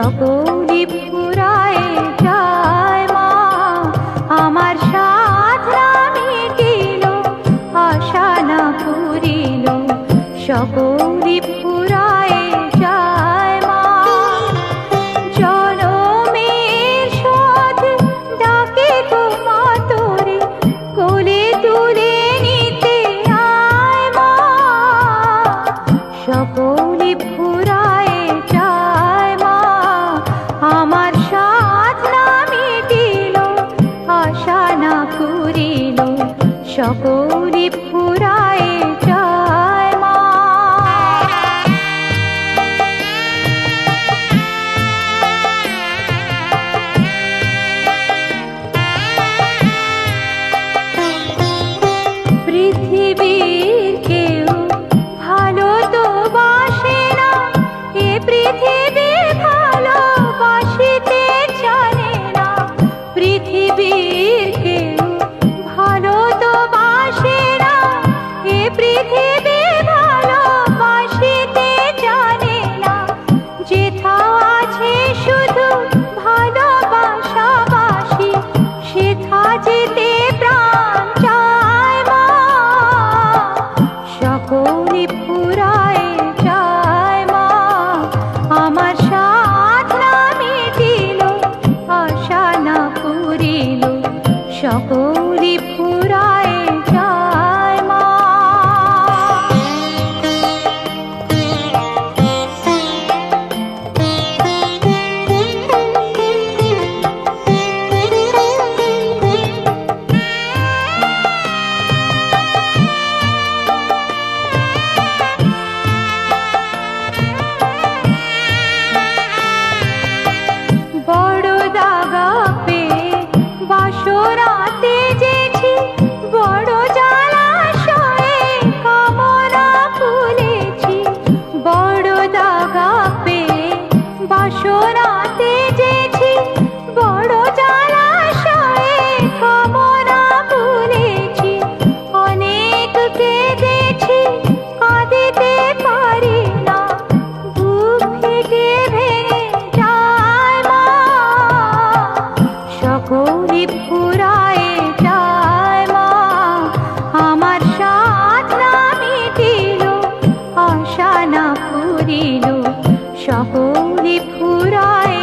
সকলি ফুরায় যায় মা, আমার সাধ না মিটিল, আশা না পুরিল, সকলি ফুরায় যায় মা। জনমের শোধ ডাকে গো মা তোরে, কোলে তুলে নিতে আয় মা, সকলি ফুরায় যায় মা, আমার সাধ না মিটিল, আশা না পুরিল, সকলি ফুরায় যায় মা। পৃথিবীর কেউ ভালো তো বাসে না, এ পৃথিবী ভালোবাসিতে জানে না, পৃথিবীর কেউ ভালো তো বাসে না, এ পৃথিবী ভালোবাসিতে জানে না, যেথাও আছে শুধু ভালোবাসাবাসি, সেথা যেতে প্রাণ চায় মা, সকলি ফুরায় যায় মা, আমার সাধ না মিটিল, আশা না পুরিল, সকলি ফুরায় যায় মা। বড় দাগা পেয়ে বাসরাতে যেছি, বড় জলাশয়ে কামনা ফুলেছি, বড় দাগা পেয়ে বাসরাতে যেছি, বড় জলাশয়ে কামনা ফুলেছি, অনেক কেঁদেছি কাঁদিতে পারি না, বুক ফেটে ভেঙে যায় মা, সকলি ফুরায় যায় মা, আমার সাধ না মিটিল, আশা না পুরিল, সকলি ফুরায়